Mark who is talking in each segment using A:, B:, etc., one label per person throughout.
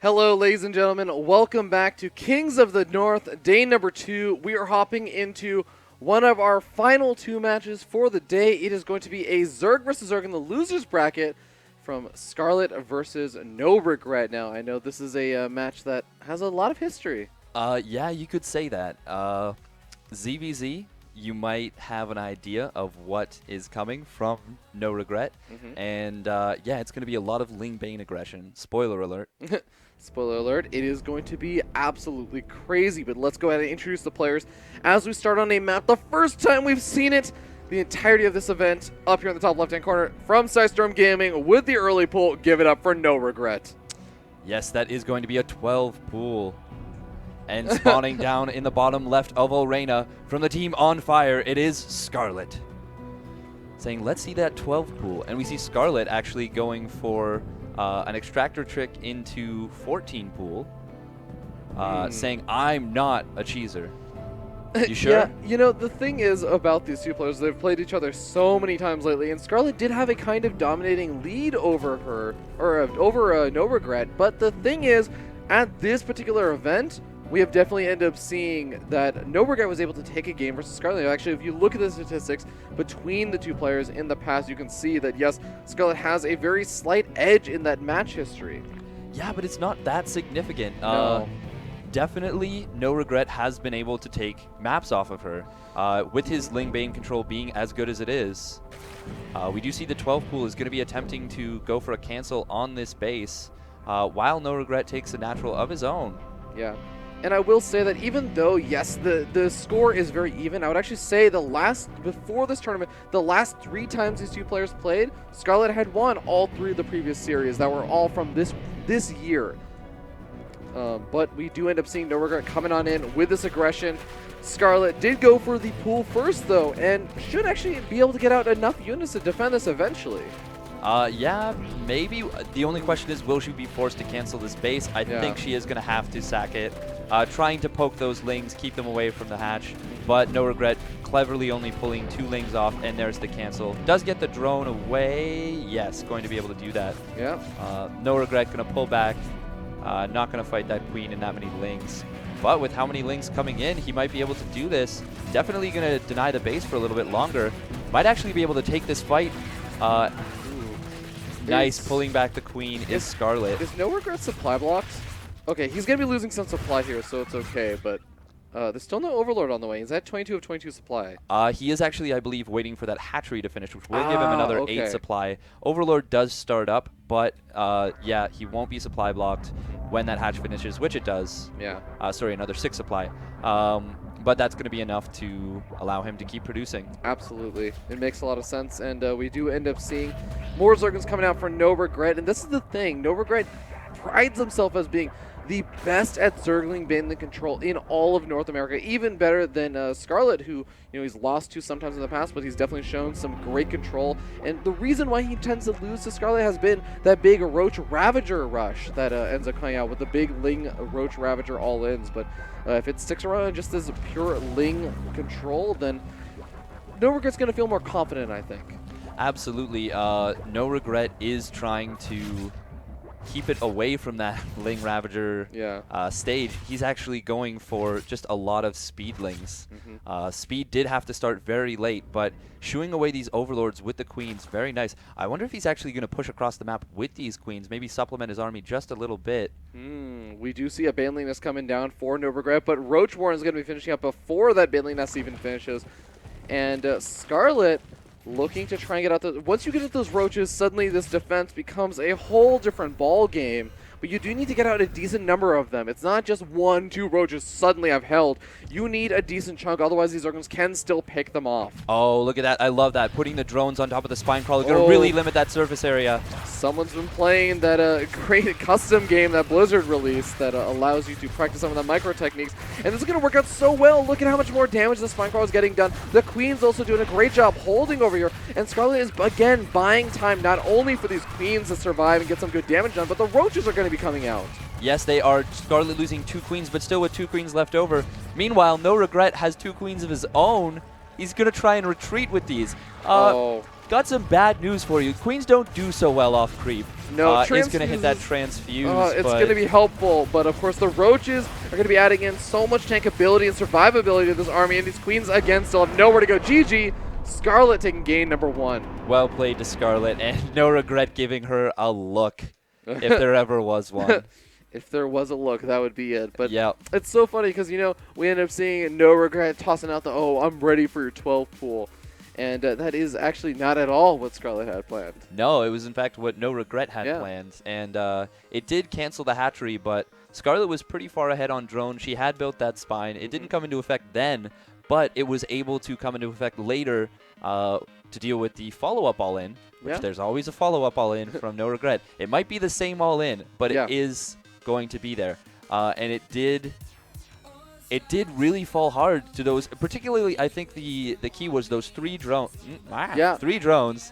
A: Hello, ladies and gentlemen. Welcome back to Kings of the North, day number 2. We are hopping into one of our final 2 matches for the day. It is going to be a Zerg versus Zerg in the losers bracket from Scarlett versus NoRegreT. Now, I know this is a match that has a lot of history.
B: Yeah, you could say that. ZVZ, you might have an idea of what is coming from NoRegreT. And yeah, it's going to be a lot of Ling Bane aggression. Spoiler alert.
A: Spoiler alert, it is going to be absolutely crazy, but let's go ahead and introduce the players as we start on a map. The first time we've seen it, the entirety of this event, up here in the top left-hand corner, from Storm Gaming with the early pull. Give it up for NoRegreT.
B: Yes, that is going to be a 12 pool. And spawning down in the bottom left of Arena from the team on fire, it is Scarlett. Saying, let's see that 12 pool. And we see Scarlett actually going for an extractor trick into 14 pool, saying, I'm not a cheeser. You sure?
A: Yeah, you know, the thing is about these two players, they've played each other so many times lately, and Scarlett did have a kind of dominating lead over her, or over NoRegreT, but the thing is, at this particular event, we have definitely ended up seeing that NoRegreT was able to take a game versus Scarlett. Actually, if you look at the statistics between the two players in the past, you can see that, yes, Scarlett has a very slight edge in that match history.
B: Yeah, but it's not that significant.
A: No.
B: Definitely, NoRegreT has been able to take maps off of her. With his Ling Bane control being as good as it is, we do see the 12 pool is going to be attempting to go for a cancel on this base, while NoRegreT takes a natural of his own.
A: Yeah. And I will say that even though, yes, the score is very even, I would actually say before this tournament, the last 3 times these two players played, Scarlett had won all 3 of the previous series that were all from this year. But we do end up seeing NoRegreT coming on in with this aggression. Scarlett did go for the pool first, though, and should actually be able to get out enough units to defend this eventually.
B: Yeah, maybe. The only question is, will she be forced to cancel this base? I think she is going to have to sack it. Trying to poke those Lings, keep them away from the hatch, but NoRegreT cleverly only pulling 2 Lings off, and there's the cancel. Does get the drone away. Yes, going to be able to do that.
A: Yeah.
B: NoRegreT going to pull back. Not going to fight that queen and that many Lings. But with how many Lings coming in, he might be able to do this. Definitely going to deny the base for a little bit longer. Might actually be able to take this fight. Nice, pulling back the queen is Scarlett.
A: Is NoRegreT supply blocked? Okay, he's going to be losing some supply here, so it's okay, but there's still no Overlord on the way. Is that 22 of 22 supply?
B: He is actually, I believe, waiting for that hatchery to finish, which will give him another 8 supply. Overlord does start up, but yeah, he won't be supply blocked when that hatch finishes, which it does.
A: Yeah.
B: Sorry, another 6 supply. But that's going to be enough to allow him to keep producing.
A: Absolutely. It makes a lot of sense, and we do end up seeing more Zergons coming out for NoRegreT, and this is the thing. NoRegreT prides himself as being the best at Zergling Bane control in all of North America, even better than Scarlett, who, you know, he's lost to sometimes in the past, but he's definitely shown some great control. And the reason why he tends to lose to Scarlett has been that big Roach Ravager rush that ends up coming out with the big Ling Roach Ravager all-ins. But if it sticks around just as a pure Ling control, then NoRegreT's going to feel more confident, I think.
B: Absolutely. NoRegreT is trying to keep it away from that Ling Ravager stage. He's actually going for just a lot of Speedlings. Speed did have to start very late, but shooing away these Overlords with the Queens, very nice. I wonder if he's actually going to push across the map with these Queens, maybe supplement his army just a little bit.
A: We do see a Baneling Nest coming down for NoRegreT, but Roach Warren is going to be finishing up before that Baneling Nest even finishes. And Scarlett looking to try and get out the... Once you get at those roaches, suddenly this defense becomes a whole different ball game. But you do need to get out a decent number of them. It's not just 1, 2 roaches suddenly I've held. You need a decent chunk, otherwise these Zergons can still pick them off.
B: Oh, look at that. I love that. Putting the drones on top of the Spine Crawler, going to really limit that surface area.
A: Someone's been playing that great custom game that Blizzard released that allows you to practice some of the micro techniques. And this is going to work out so well. Look at how much more damage the Spine Crawler is getting done. The Queen's also doing a great job holding over here. And Scarlett is, again, buying time not only for these Queens to survive and get some good damage done, but the roaches are going to be coming out.
B: Yes, they are. Scarlett losing 2 Queens, but still with 2 Queens left over. Meanwhile, NoRegreT has 2 Queens of his own. He's going to try and retreat with these. got some bad news for you. Queens don't do so well off creep.
A: No,
B: it's going to hit that transfuse.
A: It's going to be helpful, but of course the roaches are going to be adding in so much tankability and survivability to this army, and these Queens again still have nowhere to go. GG, Scarlett taking game number 1.
B: Well played to Scarlett, and NoRegreT giving her a look, if there ever was one.
A: If there was a look, that would be it. But
B: yeah,
A: it's so funny because, you know, we end up seeing NoRegreT tossing out the, oh, I'm ready for your 12 pool. And that is actually not at all what Scarlett had planned.
B: No, it was in fact what NoRegreT had planned. And it did cancel the hatchery, but Scarlett was pretty far ahead on drone. She had built that spine. It didn't come into effect then, but it was able to come into effect later to deal with the follow-up all-in, which there's always a follow-up all-in from NoRegreT. It might be the same all-in, but it is going to be there. And it did really fall hard to those, particularly I think the key was those 3 drones. 3 drones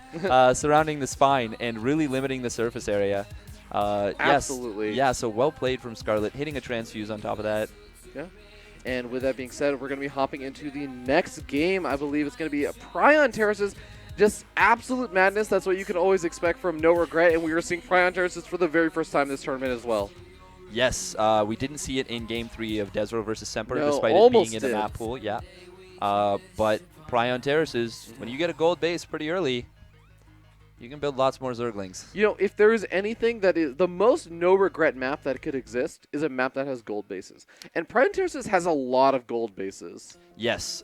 B: surrounding the spine and really limiting the surface area.
A: Absolutely.
B: Yes. Yeah, so well played from Scarlett, hitting a transfuse on top of that.
A: Yeah. And with that being said, we're going to be hopping into the next game. I believe it's going to be a Prion Terraces. Just absolute madness. That's what you can always expect from NoRegreT, and we are seeing Prion Terraces for the very first time this tournament as well.
B: Yes, we didn't see it in Game 3 of Desro versus Semper,
A: No,
B: despite it being in the map pool. Yeah, but Prion Terraces, when you get a gold base pretty early, you can build lots more Zerglings.
A: You know, if there is anything that is the most NoRegreT map that could exist, is a map that has gold bases. And Prion Terraces has a lot of gold bases.
B: Yes.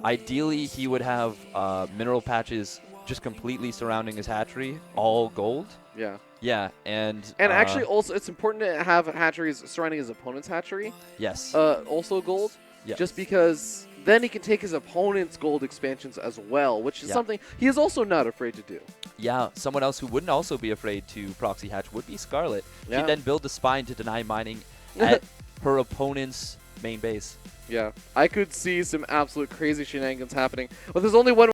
B: Ideally, he would have mineral patches just completely surrounding his hatchery, all gold.
A: Yeah.
B: Yeah, and
A: actually also it's important to have hatcheries surrounding his opponent's hatchery.
B: Yes.
A: Also gold.
B: Yes.
A: Just because then he can take his opponent's gold expansions as well, which is something he is also not afraid to do.
B: Yeah, someone else who wouldn't also be afraid to proxy hatch would be Scarlett.
A: Yeah.
B: She'd then build a spine to deny mining at her opponent's main base.
A: Yeah, I could see some absolute crazy shenanigans happening. But there's only one